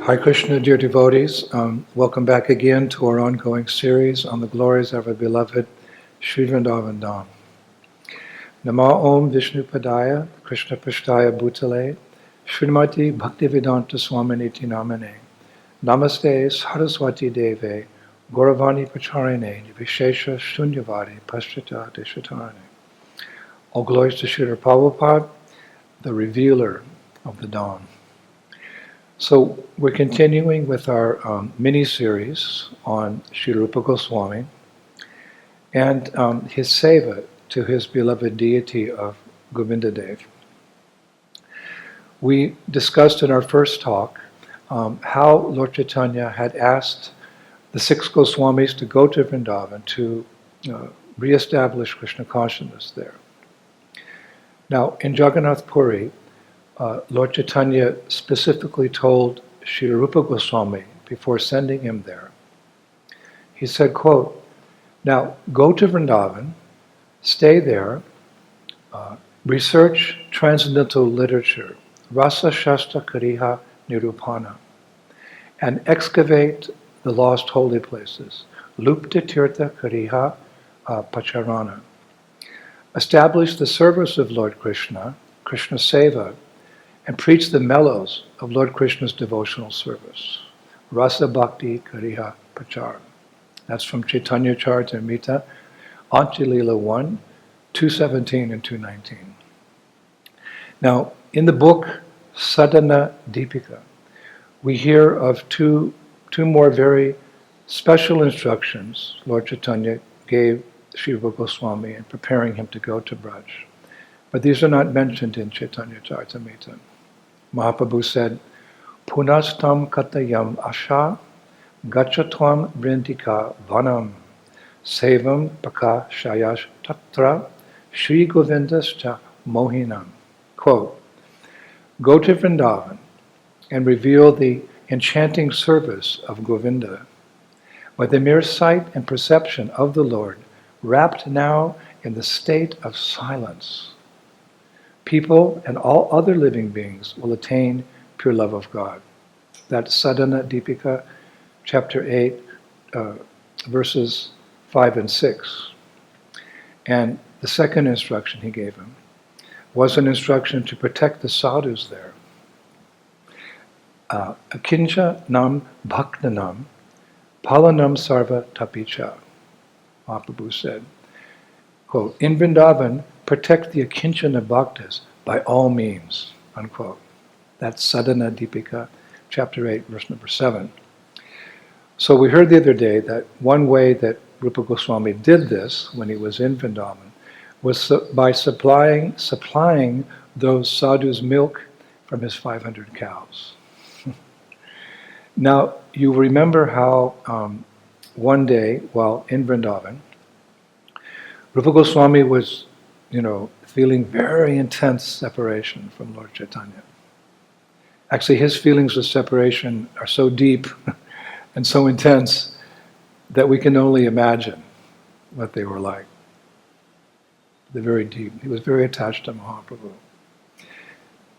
Hare Krishna, dear devotees. Welcome back again to our ongoing series on the glories of our beloved Sri Vrindavan Dham. Nama Om Vishnu Padaya, Krishna Pashtaya Bhutale, Srimati Bhaktivedanta Swaminiti Namane, Namaste Saraswati Deve, Gauravani Pacharine, Vishesha Shunyavadi, Paschata Deshatarane. All glories to Srila Prabhupada, the revealer of the dawn. So we're continuing with our mini-series on Sri Rupa Goswami and his seva to his beloved deity of Govindaji. We discussed in our first talk how Lord Caitanya had asked the six Goswamis to go to Vrindavan to re-establish Krishna consciousness there. Now, in Jagannath Puri, Lord Caitanya specifically told Sri Rupa Goswami before sending him there, he said, quote, "Now go to Vrindavan, stay there, research transcendental literature, Rasa Shastra Kariha Nirupana, and excavate the lost holy places, Lupta Tirtha Kariha Pacharana. Establish the service of Lord Krishna, Krishna Seva, and preach the mellows of Lord Krishna's devotional service. Rasa Bhakti Kariha Pachar." That's from Chaitanya Charitamrita, Antya-lila 1, 217 and 219. Now, in the book Sadhana Deepika, we hear of two more very special instructions Lord Caitanya gave Sri Rupa Goswami in preparing him to go to Braj. But these are not mentioned in Chaitanya Charitamrita. Mahaprabhu said, "Punastam katayam asha gachatvam vrindika vanam sevam paka shayash tatra Shri Govindascha mohinam." Quote, "Go to Vrindavan and reveal the enchanting service of Govinda. By the mere sight and perception of the Lord, wrapped now in the state of silence, people and all other living beings will attain pure love of God." That's Sadhana Deepika, chapter 8, verses 5 and 6. And the second instruction he gave him was an instruction to protect the sadhus there. Akincha nam bhaktanam palanam sarva tapicha. Mahaprabhu said, quote, "In Vrindavan, protect the akinchana bhaktas by all means," unquote. That's Sadhana Deepika, chapter 8, verse number 7. So we heard the other day that one way that Rupa Goswami did this when he was in Vrindavan was by supplying those sadhus milk from his 500 cows. Now, you remember how one day while in Vrindavan, Rupa Goswami was, feeling very intense separation from Lord Caitanya. Actually, his feelings of separation are so deep and so intense that we can only imagine what they were like. They're very deep. He was very attached to Mahaprabhu.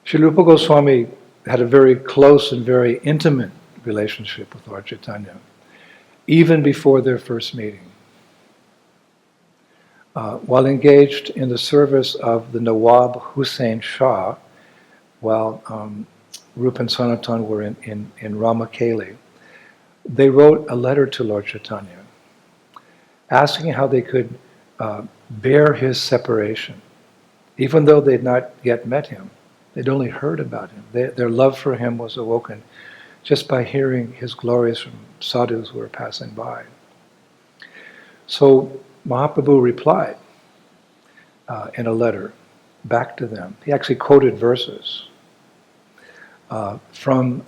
Sri Rupa Goswami had a very close and very intimate relationship with Lord Caitanya, even before their first meeting. While engaged in the service of the Nawab Hussain Shah, while Rupa and Sanatan were in Ramakeli, they wrote a letter to Lord Caitanya, asking how they could bear his separation, even though they'd not yet met him. They'd only heard about him. Their love for him was awoken just by hearing his glories from sadhus who were passing by. So Mahaprabhu replied in a letter back to them. He actually quoted verses from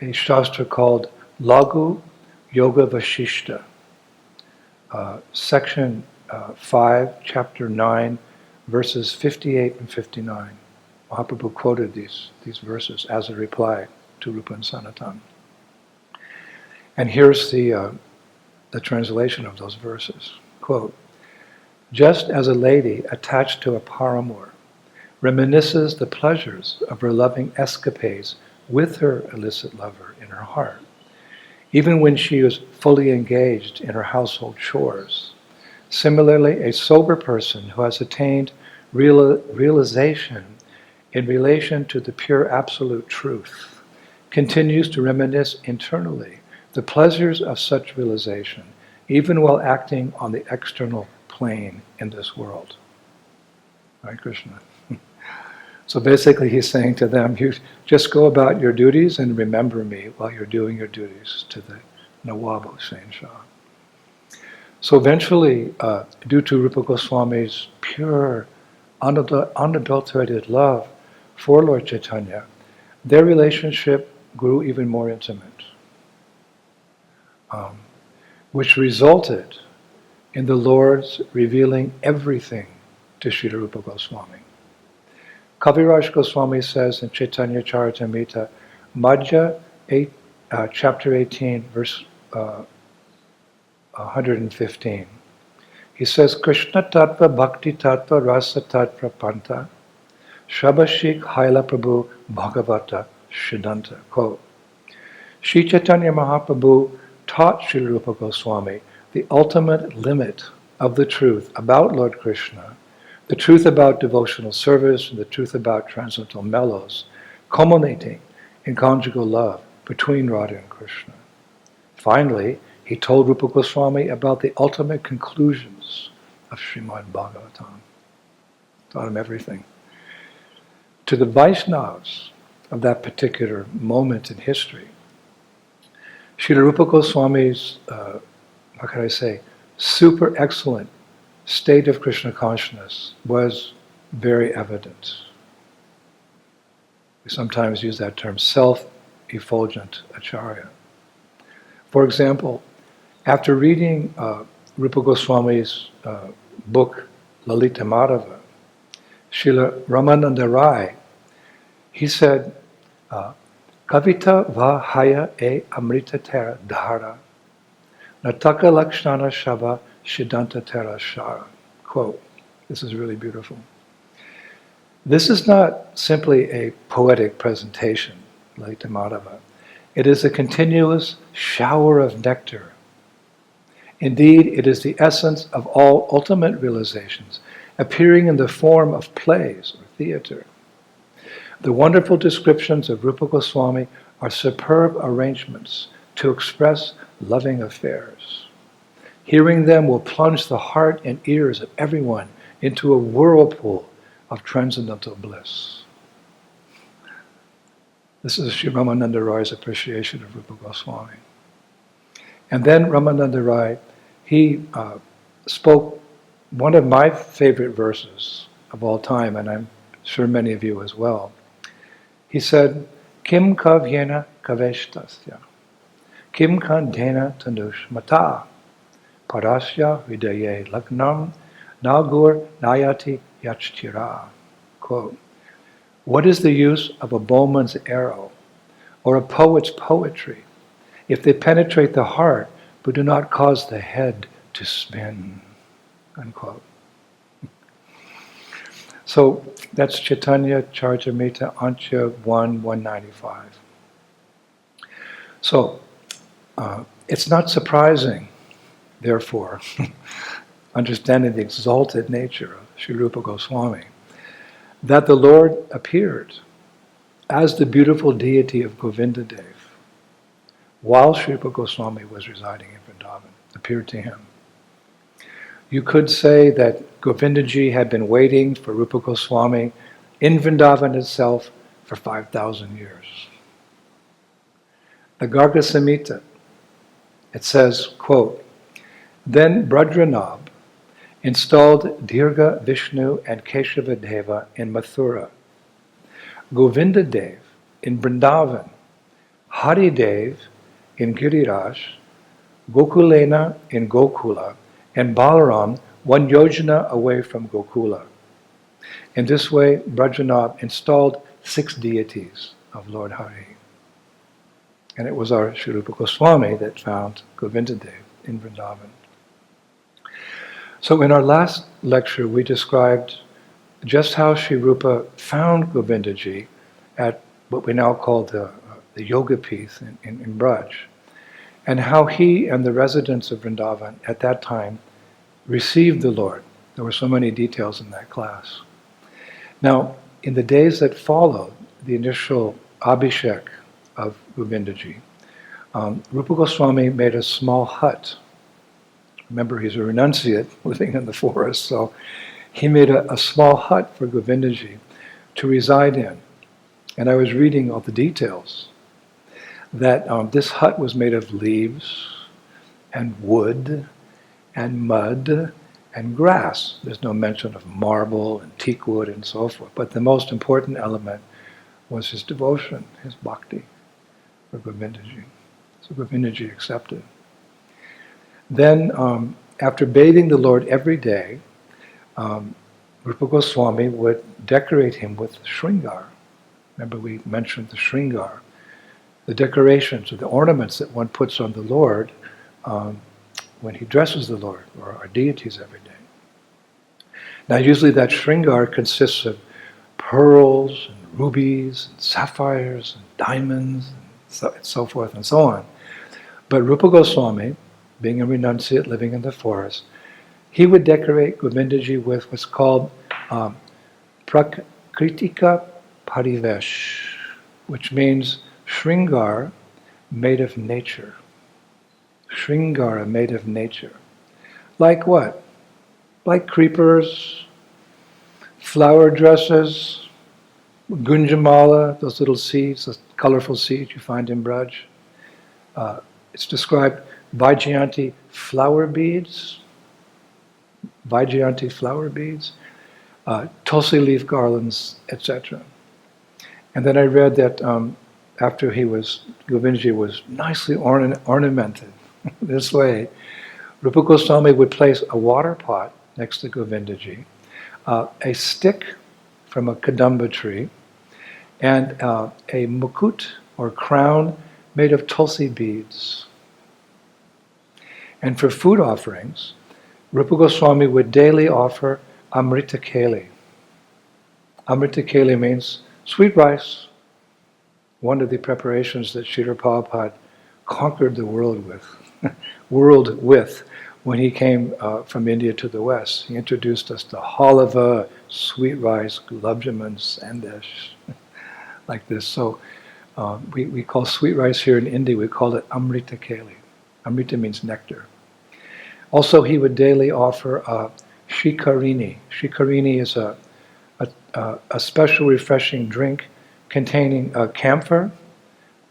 a shastra called Lagu Yoga Vashishta, section 5, chapter 9, verses 58 and 59. Mahaprabhu quoted these verses as a reply to Rupa and Sanatan. And here's the translation of those verses. Quote, "Just as a lady attached to a paramour reminisces the pleasures of her loving escapades with her illicit lover in her heart, even when she was fully engaged in her household chores. Similarly, a sober person who has attained realization in relation to the pure absolute truth continues to reminisce internally the pleasures of such realization, even while acting on the external plane in this world. Hare Krishna. So basically he's saying to them, you just go about your duties and remember me while you're doing your duties to the Nawab Hussain Shah. So eventually, due to Rupa Goswami's pure, unadulterated love for Lord Caitanya, their relationship grew even more intimate, which resulted in the Lord's revealing everything to Srila Rupa Goswami. Kaviraj Goswami says in Chaitanya Charitamrita, Madhya chapter 18, verse 115. He says, Krishna Tattva Bhakti Tattva Rasa Tattva Panta Shabashik Haila Prabhu Bhagavata Shidanta. Quote, Sri Chaitanya Mahaprabhu taught Sri Rupa Goswami the ultimate limit of the truth about Lord Krishna, the truth about devotional service, and the truth about transcendental mellows, culminating in conjugal love between Radha and Krishna. Finally, he told Rupa Goswami about the ultimate conclusions of Srimad Bhagavatam. Taught him everything. To the Vaishnavas of that particular moment in history, Srila Rupa Goswami's, super excellent state of Krishna consciousness was very evident. We sometimes use that term, self-effulgent acharya. For example, after reading Rupa Goswami's book, Lalita Madhava, Srila Ramananda Rai, he said, Kavita va haya e amrita tera dhara, nataka lakshana shava shidanta tera shara. Quote, this is really beautiful. This is not simply a poetic presentation, Lalita Madhava. It is a continuous shower of nectar. Indeed, it is the essence of all ultimate realizations, appearing in the form of plays or theater. The wonderful descriptions of Rupa Goswami are superb arrangements to express loving affairs. Hearing them will plunge the heart and ears of everyone into a whirlpool of transcendental bliss. This is Sri Ramananda Rai's appreciation of Rupa Goswami. And then Ramananda Rai, he spoke one of my favorite verses of all time, and I'm sure many of you as well. He said, Kim kavyena kaveshtasya, kim kandena tanush mata, parasya vidaye lagnam, nagur nayati yachchira. Quote, what is the use of a bowman's arrow or a poet's poetry if they penetrate the heart but do not cause the head to spin? Unquote. So that's Chaitanya Charitamrita Antya 195. So it's not surprising, therefore, understanding the exalted nature of Sri Rupa Goswami, that the Lord appeared as the beautiful deity of Govindaji while Sri Rupa Goswami was residing in Vrindavan, appeared to him. You could say that Govindaji had been waiting for Rupa Goswami in Vrindavan itself for 5,000 years. The Garga Samhita, it says, quote, then Bradranab installed Dirga, Vishnu, and Keshava Deva in Mathura, Govinda Dev in Vrindavan, Hari Dev in Giriraj, Gokulena in Gokula, and Balaram 1 yojana away from Gokula. In this way, Bradranab installed 6 deities of Lord Hari. And it was our Sri Rupa Goswami that found Govinda Dev in Vrindavan. So in our last lecture, we described just how Sri Rupa found Govindaji at what we now call the yoga pith in Braj, and how he and the residents of Vrindavan at that time received the Lord. There were so many details in that class. Now, in the days that followed the initial Abhishek of Govindaji, Rupa Goswami made a small hut. Remember, he's a renunciate living in the forest, so he made a small hut for Govindaji to reside in. And I was reading all the details, that this hut was made of leaves and wood and mud and grass. There's no mention of marble and teak wood and so forth. But the most important element was his devotion, his bhakti for Govindaji. So Govindaji accepted. Then, after bathing the Lord every day, Rupa Goswami would decorate him with shringar. Remember, we mentioned the shringar, the decorations or the ornaments that one puts on the Lord when he dresses the Lord or our deities every day. Now, usually that shringar consists of pearls and rubies and sapphires and diamonds and so forth and so on. But Rupa Goswami, being a renunciate living in the forest, he would decorate Govindaji with what's called prakritika parivesh, which means shringar made of nature. Shringara made of nature. Like what? Like creepers, flower dresses, gunjamala, those little seeds, those colorful seeds you find in Braj. It's described Vaijayanti flower beads, tulsi leaf garlands, etc. And then I read that after Govindaji was nicely ornamented this way, Rupa Goswami would place a water pot next to Govindaji, a stick from a kadamba tree, and a mukut or crown made of tulsi beads. And for food offerings, Rupa Goswami would daily offer amrita keli. Amrita keli means sweet rice, one of the preparations that Srila Prabhupada conquered the world with when he came from India to the West. He introduced us to halava, sweet rice, gulab jamun, sandesh, like this. So we call sweet rice here in India, we call it amrita keli. Amrita means nectar. Also, he would daily offer shikarini. Shikarini is a special refreshing drink containing camphor,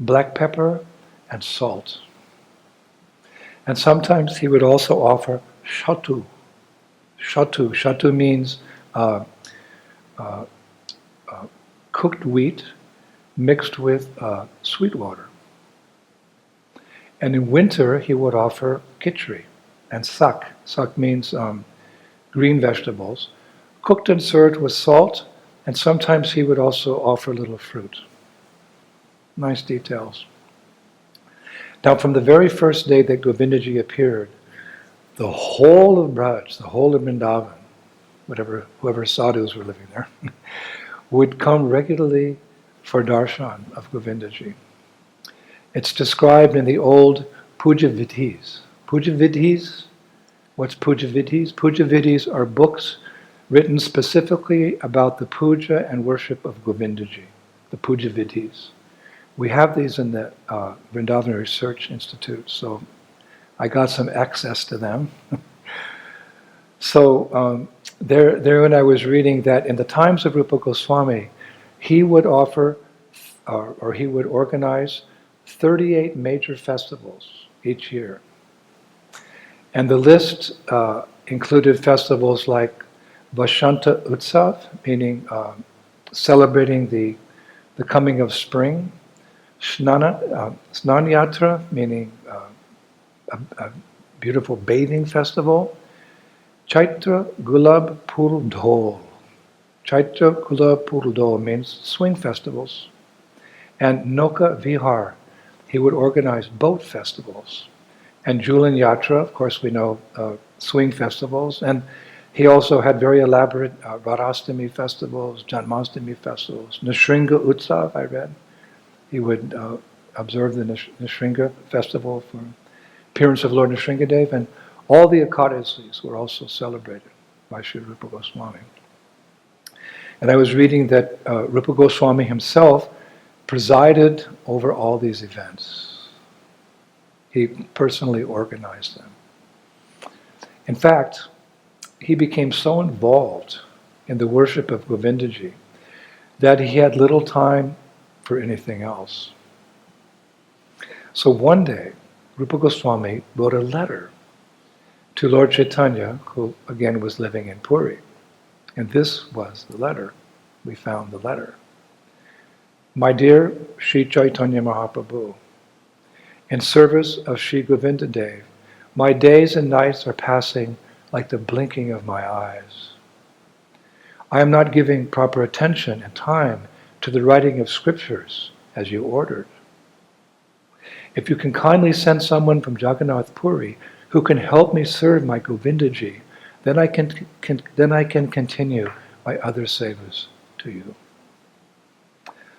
black pepper, and salt. And sometimes he would also offer shatu. Shatu means cooked wheat mixed with sweet water. And in winter, he would offer khichdi and sak. Sak means green vegetables, cooked and served with salt, and sometimes he would also offer a little fruit. Nice details. Now, from the very first day that Govindaji appeared, the whole of Braj, the whole of Vrindavan, whoever sadhus were living there, would come regularly for darshan of Govindaji. It's described in the old Puja Vidhis. Puja Vidhis, what's Puja Vidhis? Puja Vidhis are books written specifically about the puja and worship of Govindaji, the Puja Vidhis. We have these in the Vrindavan Research Institute, so I got some access to them. So there when I was reading that in the times of Rupa Goswami, he would offer, or he would organize 38 major festivals each year. And the list included festivals like Vashanta Utsav, meaning celebrating the coming of spring, Snan Yatra, meaning a beautiful bathing festival, Chaitra Gulab Pur Dhol. Chaitra Gulab Pur Dhol means swing festivals. And Noka Vihar, he would organize boat festivals. And Julan Yatra, of course we know swing festivals. And he also had very elaborate Radhastami festivals, Janmastami festivals. Nrsimha Utsav, I read. He would observed the Nrsimha festival for appearance of Lord Nrsimhadev, and all the Ekadasis were also celebrated by Sri Rupa Goswami. And I was reading that Rupa Goswami himself presided over all these events. He personally organized them. In fact, he became so involved in the worship of Govindaji that he had little time for anything else. So one day, Rupa Goswami wrote a letter to Lord Caitanya, who again was living in Puri. And this was the letter. We found the letter. My dear Sri Chaitanya Mahaprabhu, in service of Sri Govindadev, my days and nights are passing like the blinking of my eyes. I am not giving proper attention and time to the writing of scriptures as you ordered. If you can kindly send someone from Jagannath Puri who can help me serve my Govindaji, then I can continue my other sevas to you.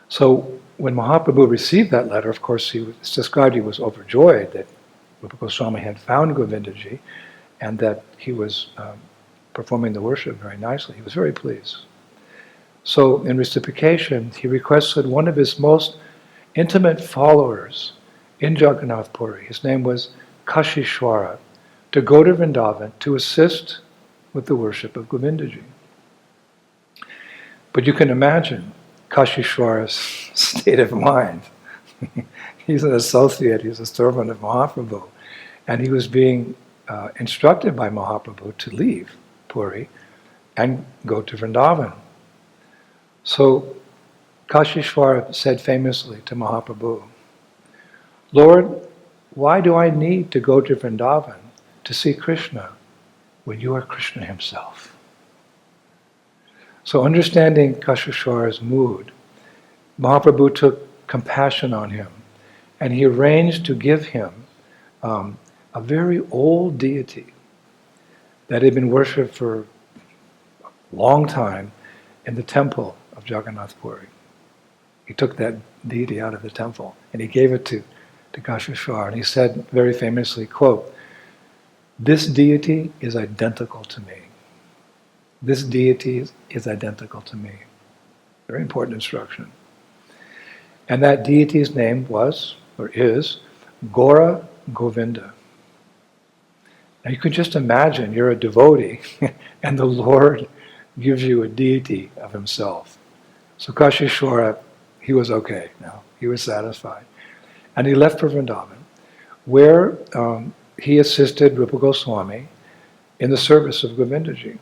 So when Mahaprabhu received that letter, of course, it's described he was overjoyed that Rupa Goswami had found Govindaji and that he was performing the worship very nicely. He was very pleased. So in reciprocation, he requested one of his most intimate followers in Jagannath Puri, his name was Kashishwara, to go to Vrindavan to assist with the worship of Govindaji. But you can imagine Kashishwara's state of mind. He's an associate, he's a servant of Mahaprabhu, and he was being instructed by Mahaprabhu to leave Puri and go to Vrindavan. So Kashishwara said famously to Mahaprabhu, Lord, why do I need to go to Vrindavan to see Krishna when you are Krishna himself? So understanding Kashishwara's mood, Mahaprabhu took compassion on him and he arranged to give him a very old deity that had been worshipped for a long time in the temple of Jagannath Puri. He took that deity out of the temple and he gave it to Kashishwara, and he said very famously, quote, this deity is identical to me. This deity is identical to me. Very important instruction. And that deity's name was, or is, Gaura Govinda. Now you can just imagine you're a devotee and the Lord gives you a deity of himself. So Kashishwara, he was okay now. He was satisfied. And he left for Vrindavan, where he assisted Rupa Goswami in the service of Govindaji.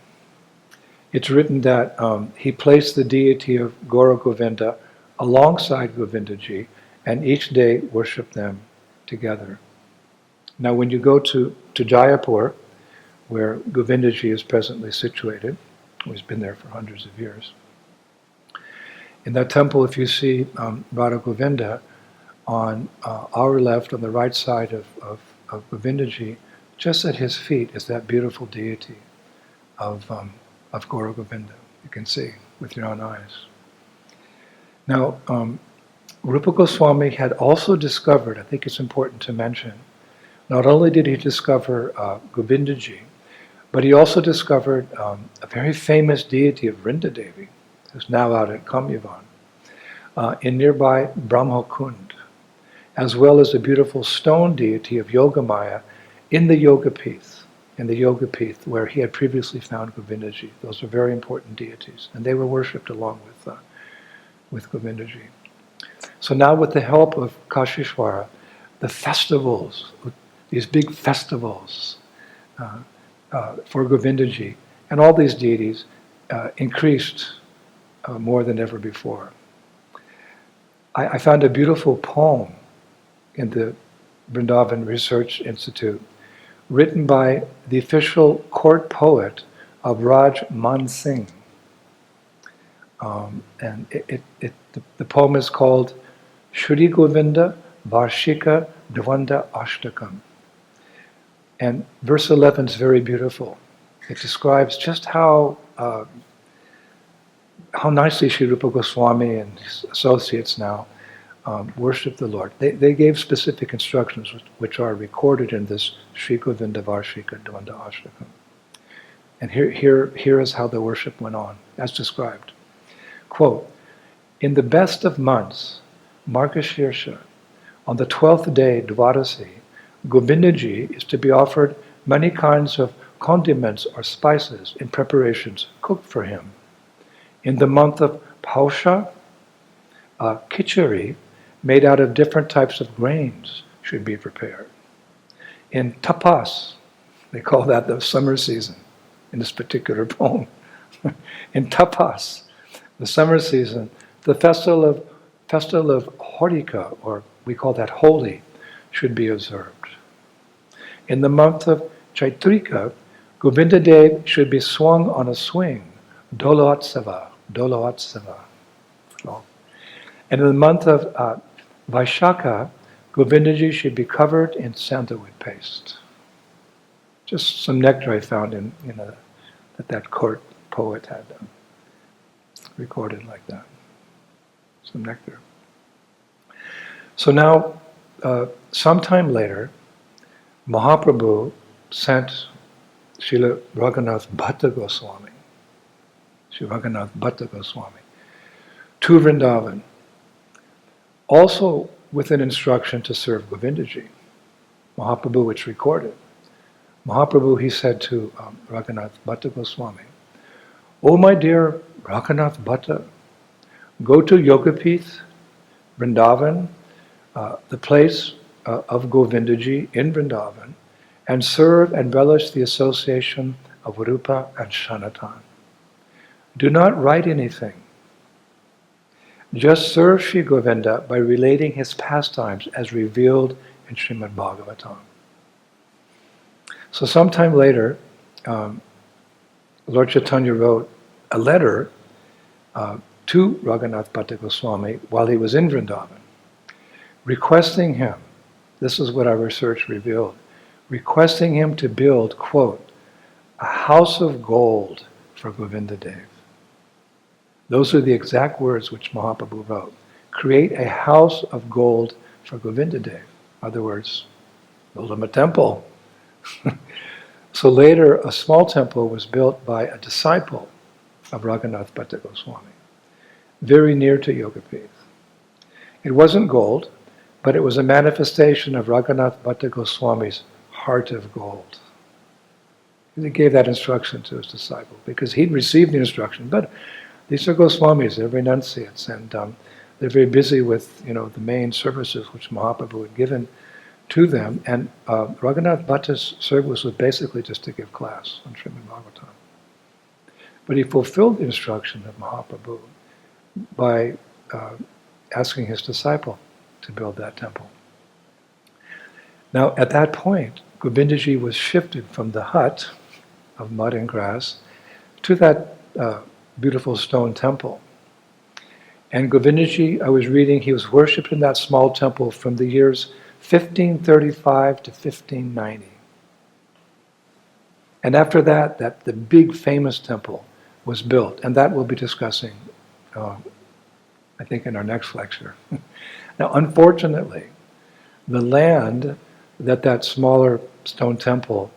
It's written that he placed the deity of Gaura Govinda alongside Govindaji and each day worshipped them together. Now when you go to Jayapur, where Govindaji is presently situated, he's been there for hundreds of years, in that temple, if you see Radha Govinda, on our left, on the right side of Govindaji, just at his feet is that beautiful deity of Gaura Govinda. You can see with your own eyes. Now, Rupa Goswami had also discovered, I think it's important to mention, not only did he discover Govindaji, but he also discovered a very famous deity of Vrindadevi, who's now out at Kamyavan, in nearby Brahmakund, as well as a beautiful stone deity of Yogamaya in the Yogapith, where he had previously found Govindaji. Those are very important deities, and they were worshipped along with Govindaji. So now with the help of Kashishwara, the festivals, these big festivals for Govindaji, and all these deities increased more than ever before. I found a beautiful poem in the Vrindavan Research Institute, written by the official court poet of Raj Man Singh. And the poem is called Shri Govinda Varshika Dvanda Ashtakam. And verse 11 is very beautiful. It describes just how nicely Sri Rupa Goswami and his associates now worship the Lord. They gave specific instructions which are recorded in this Sri Govinda Varshika Dvanda Ashtakam. And here is how the worship went on, as described. Quote, in the best of months, Margashirsha, on the 12th day, Dwadasi, Govindaji is to be offered many kinds of condiments or spices in preparations cooked for him. In the month of Pausha, khichari made out of different types of grains should be prepared. In tapas, they call that the summer season in this particular poem. In tapas, the summer season, the festival of Horika, or we call that Holi, should be observed. In the month of Chaitrika, Govinda Dev should be swung on a swing, Dolotsava. And in the month of Vaishakha, Govindaji should be covered in sandalwood paste. Just some nectar I found that court poet had recorded like that. Some nectar. So now, sometime later, Mahaprabhu sent Srila Raghunath Bhatta Goswami, to Vrindavan, also with an instruction to serve Govindaji. Mahaprabhu, it's recorded. Mahaprabhu, he said to Raghunath Bhatta Goswami, "O my dear Raghunath Bhatta, go to Yogapith, Vrindavan, the place of Govindaji in Vrindavan, and serve and relish the association of Rupa and Sanatan. Do not write anything. Just serve Sri Govinda by relating his pastimes as revealed in Srimad Bhagavatam." So sometime later, Lord Caitanya wrote a letter to Raghunath Bhatta Goswami while he was in Vrindavan, requesting him, this is what our research revealed, requesting him to build, quote, a house of gold for Govinda Dev. Those are the exact words which Mahaprabhu wrote. Create a house of gold for Govinda Dev. In other words, build him a temple. So later, a small temple was built by a disciple of Raghunath Bhatta Goswami, very near to Yogapith. It wasn't gold, but it was a manifestation of Raghunath Bhatta Goswami's heart of gold. He gave that instruction to his disciple because he'd received the instruction. But these are Goswamis, they're renunciates, and they're very busy with the main services which Mahaprabhu had given to them. And Raghunath Bhatta's service was basically just to give class on Srimad Bhagavatam. But he fulfilled the instruction of Mahaprabhu by asking his disciple to build that temple. Now, at that point, Govindaji was shifted from the hut of mud and grass to that beautiful stone temple. And Govindaji, I was reading, he was worshipped in that small temple from the years 1535 to 1590. And after that the big famous temple was built, and that we'll be discussing, I think, in our next lecture. Now, unfortunately, the land that smaller stone temple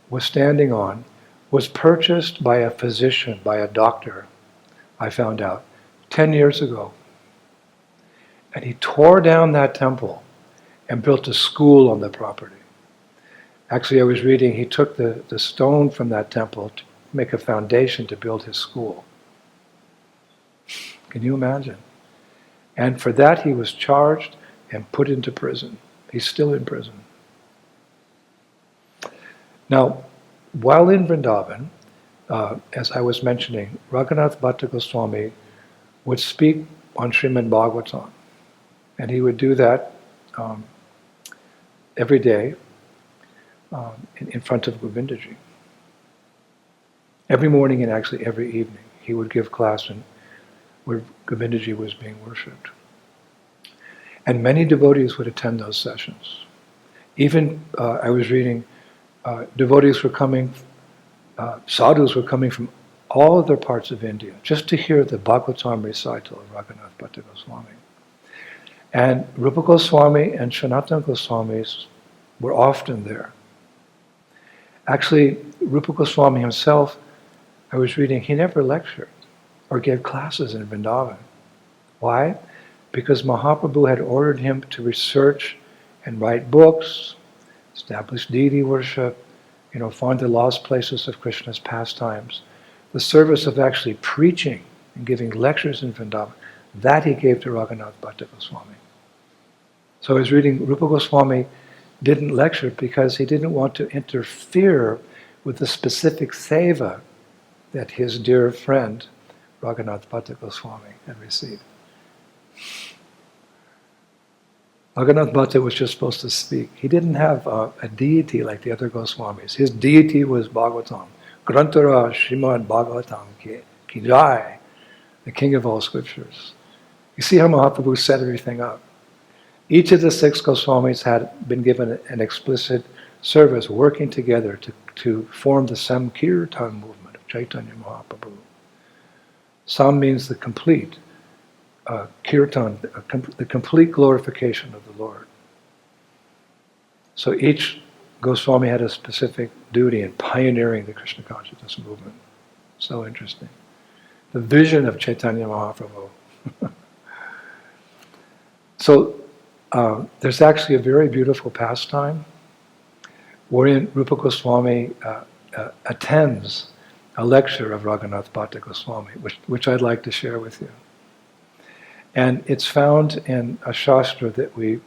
was standing on was purchased by a physician, by a doctor, I found out, 10 years ago. And he tore down that temple and built a school on the property. Actually, I was reading, he took the stone from that temple to make a foundation to build his school. Can you imagine? And for that he was charged and put into prison. He's still in prison. Now, while in Vrindavan, as I was mentioning, Raghunath Bhatta Goswami would speak on Srimad Bhagavatam. And he would do that every day in front of Govindaji. Every morning and actually every evening, he would give class where Govindaji was being worshipped. And many devotees would attend those sessions. Even, I was reading, devotees were coming, sadhus were coming from all other parts of India just to hear the Bhagavatam recital of Raghunath Bhatta Goswami. And Rupa Goswami and Sanatana Goswamis were often there. Actually, Rupa Goswami himself, I was reading, he never lectured or gave classes in Vrindavan. Why? Because Mahaprabhu had ordered him to research and write books, establish deity worship, find the lost places of Krishna's pastimes. The service of actually preaching and giving lectures in Vrindavan, that he gave to Raghunath Bhatta Goswami. So I was reading, Rupa Goswami didn't lecture because he didn't want to interfere with the specific seva that his dear friend Raghunath Bhatta Goswami had received. Raghunath Bhatta was just supposed to speak. He didn't have a deity like the other Goswamis. His deity was Bhagavatam. Grantara Srimad Bhagavatam ki jai, the king of all scriptures. You see how Mahaprabhu set everything up. Each of the 6 Goswamis had been given an explicit service working together to form the Samkirtan movement of Chaitanya Mahaprabhu. Sam means the complete. Kirtan, the complete glorification of the Lord. So each Goswami had a specific duty in pioneering the Krishna consciousness movement. So interesting. The vision of Chaitanya Mahaprabhu. So there's actually a very beautiful pastime wherein Rupa Goswami attends a lecture of Raghunath Bhatta Goswami, which I'd like to share with you. And it's found in a shastra that we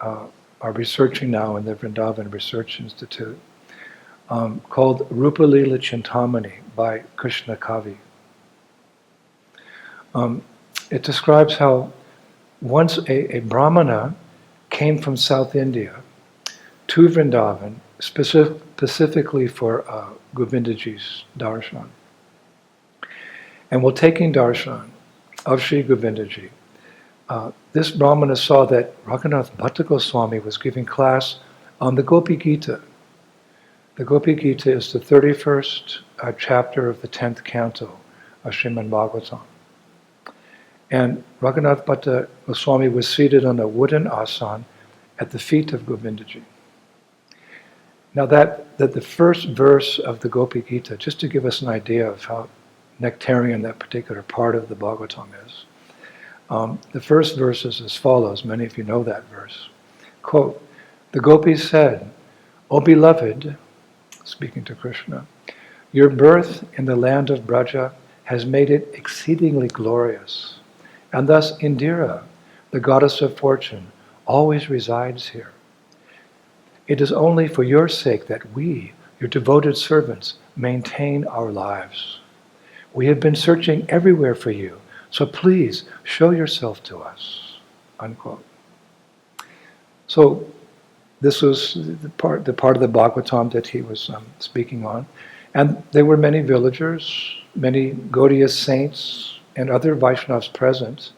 are researching now in the Vrindavan Research Institute, called Rupa Lila Chintamani by Krishna Kavi. It describes how once a Brahmana came from South India to Vrindavan, specifically for Govindaji's darshan. And while taking darshan of Sri Govindaji, this Brahmana saw that Raghunath Bhatta Goswami was giving class on the Gopi Gita. The Gopi Gita is the 31st chapter of the 10th canto of Srimad Bhagavatam. And Raghunath Bhatta Goswami was seated on a wooden asan at the feet of Govindaji. Now that the first verse of the Gopi Gita, just to give us an idea of how nectarian that particular part of the Bhagavatam is, the first verse is as follows. Many of you know that verse. Quote, the gopis said, O beloved, speaking to Krishna, your birth in the land of Braja has made it exceedingly glorious. And thus Indira, the goddess of fortune, always resides here. It is only for your sake that we, your devoted servants, maintain our lives. We have been searching everywhere for you, so please show yourself to us. Unquote. So this was the part of the Bhagavatam that he was speaking on. And there were many villagers, many Gaudiya saints, and other Vaishnavas present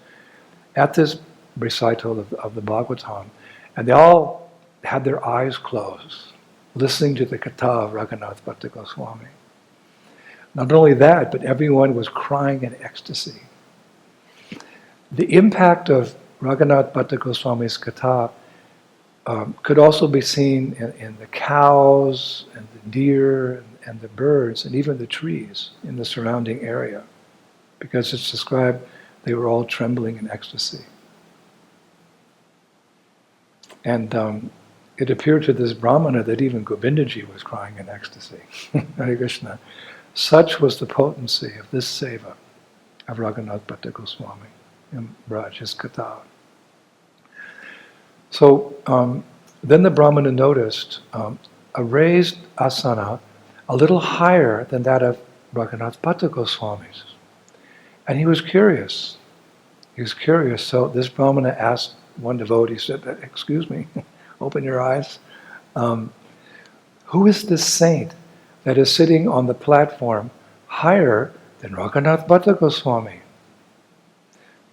at this recital of the Bhagavatam. And they all had their eyes closed, listening to the katha of Raghunath Bhatta Goswami. Not only that, but everyone was crying in ecstasy. The impact of Raghunath Bhatta Goswami's katha could also be seen in the cows and the deer and the birds and even the trees in the surrounding area, because it's described they were all trembling in ecstasy. And it appeared to this Brahmana that even Govindaji was crying in ecstasy. Hare Krishna. Such was the potency of this seva of Raghunath Bhatta Goswami in Braj, his katha. So then the Brahmana noticed a raised asana a little higher than that of Raghunath Bhatta Goswami's. And he was curious. So this Brahmana asked one devotee, said, excuse me, open your eyes. Who is this saint that is sitting on the platform higher than Raghunath Bhatta Goswami?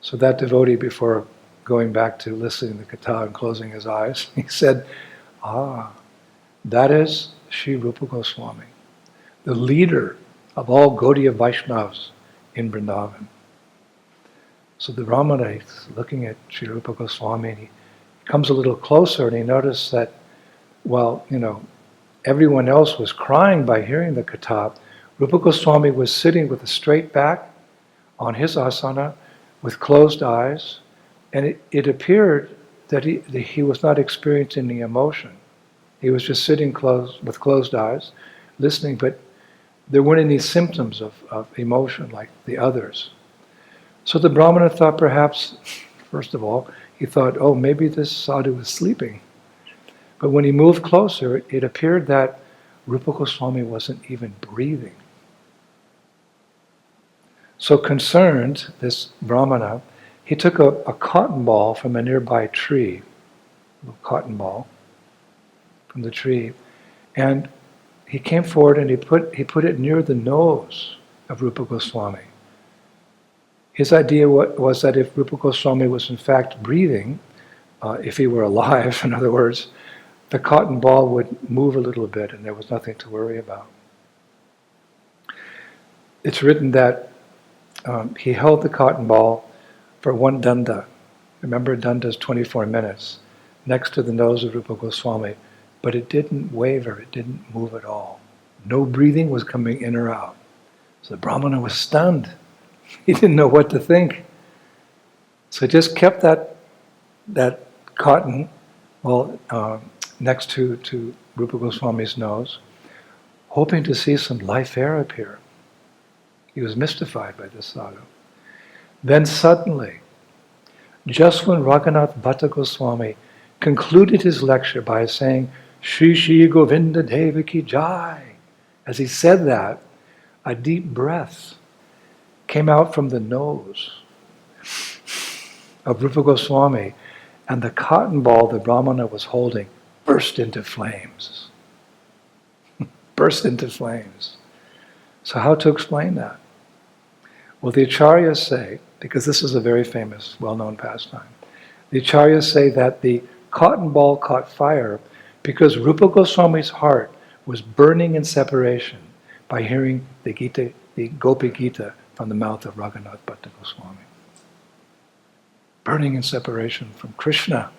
So that devotee, before going back to listening to the katha and closing his eyes, he said, that is Sri Rupa Goswami, the leader of all Gaudiya Vaishnavas in Vrindavan. So the Brahmana is looking at Sri Rupa Goswami, and he comes a little closer and he noticed that, well, everyone else was crying by hearing the katha. Rupa Goswami was sitting with a straight back on his asana with closed eyes, and it appeared that he was not experiencing any emotion. He was just sitting with closed eyes, listening, but there weren't any symptoms of emotion like the others. So the Brahmana thought perhaps, first of all, he thought, oh, maybe this sadhu was sleeping. But when he moved closer, it appeared that Rupa Goswami wasn't even breathing. So concerned, this Brahmana, he took a cotton ball from a nearby tree, a little cotton ball from the tree, and he came forward and he put it near the nose of Rupa Goswami. His idea was that if Rupa Goswami was in fact breathing, if he were alive, in other words, the cotton ball would move a little bit and there was nothing to worry about. It's written that he held the cotton ball for one danda. Remember, danda is 24 minutes, next to the nose of Rupa Goswami, but it didn't waver, it didn't move at all. No breathing was coming in or out. So the Brahmana was stunned. He didn't know what to think. So he just kept that cotton next to Rupa Goswami's nose, hoping to see some life air appear. He was mystified by this sadhu. Then suddenly, just when Raghunath Bhatta Goswami concluded his lecture by saying, Shri Shri Govinda Deva Ki Jai, as he said that, a deep breath came out from the nose of Rupa Goswami, and the cotton ball the Brahmana was holding burst into flames. Burst into flames. So how to explain that? Well, the Acharyas say, because this is a very famous, well-known pastime, the Acharyas say that the cotton ball caught fire because Rupa Goswami's heart was burning in separation by hearing the Gita, the Gopi Gita, from the mouth of Raghunath Bhatta Goswami. Burning in separation from Krishna.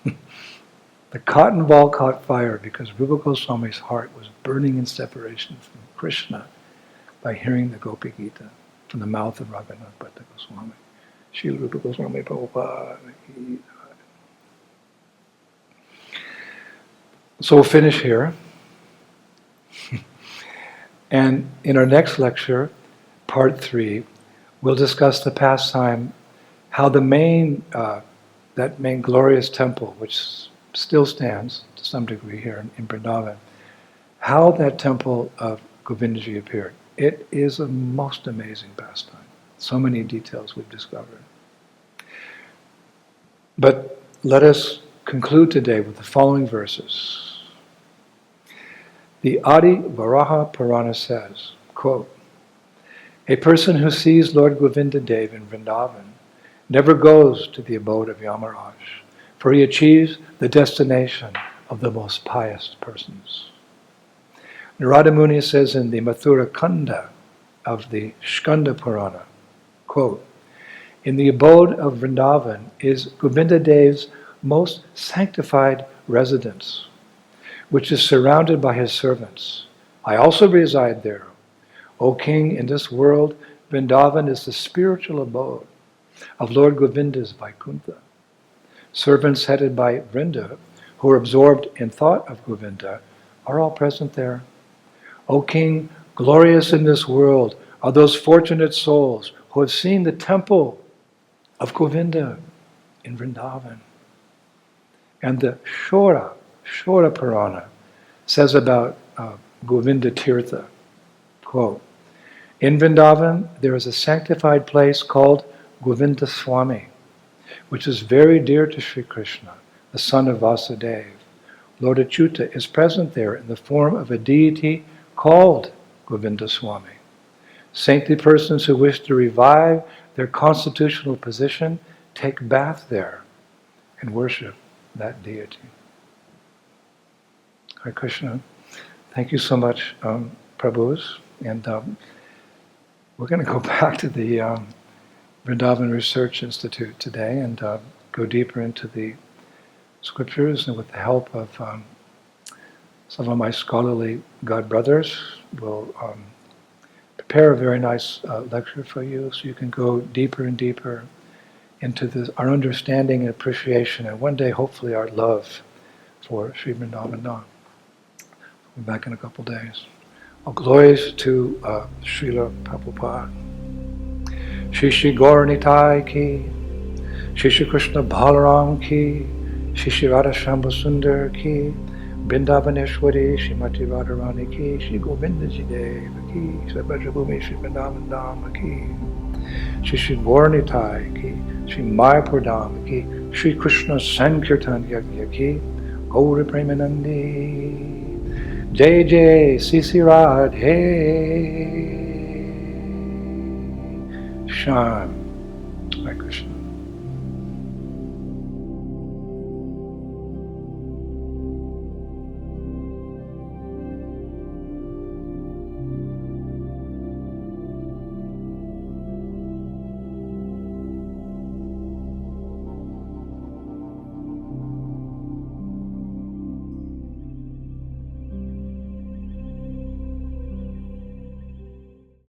The cotton ball caught fire because Rupa Goswami's heart was burning in separation from Krishna by hearing the Gopi Gita from the mouth of Raghunath Bhatta Goswami. Srila Rupa Goswami Prabhupada. So we'll finish here. And in our next lecture, part 3, we'll discuss the pastime, how the that main glorious temple, which still stands to some degree here in Vrindavan, how that temple of Govindaji appeared. It is a most amazing pastime. So many details we've discovered. But let us conclude today with the following verses. The Adi Varaha Purana says, quote, a person who sees Lord Govinda Dev in Vrindavan never goes to the abode of Yamaraj, for he achieves the destination of the most pious persons. Narada Muni says in the Mathura Kanda of the Skanda Purana, quote, in the abode of Vrindavan is Govinda Dev's most sanctified residence, which is surrounded by his servants. I also reside there. O king, in this world, Vrindavan is the spiritual abode of Lord Govinda's Vaikuntha. Servants headed by Vrinda, who are absorbed in thought of Govinda, are all present there. O king, glorious in this world are those fortunate souls who have seen the temple of Govinda in Vrindavan. And the Shora Purana says about Govinda Tirtha, quote, in Vrindavan there is a sanctified place called Govinda Swami, which is very dear to Sri Krishna, the son of Vasudeva. Lord Achyuta is present there in the form of a deity called Govinda Swami. Saintly persons who wish to revive their constitutional position take bath there and worship that deity. Hare Krishna. Thank you so much, Prabhus. And we're going to go back to the Vrindavan Research Institute today and go deeper into the scriptures, and with the help of some of my scholarly God brothers, will prepare a very nice lecture for you, so you can go deeper and deeper into this, our understanding and appreciation, and one day hopefully our love for Sri Vrindavan Dham. We'll be back in a couple days. All glories to Srila Prabhupada. Shri Shri Gaur Nitai ki, Shri Shri Krishna Balaram ki, Shri Shri Radha Shambhu Sundar ki, Vrindavaneshwari Shrimati Radharani ki, Shri Govindaji Deva ki, Shri Bhadrabhumi Shri Vrindavan Dham ki, Shri Shri Gaur Nitai ki, Shri Mayapur Dham ki, Shri Krishna Sankirtan Yajna ki, Gauri Premanandi, Jai Jai Sisi Radhe, Shanti.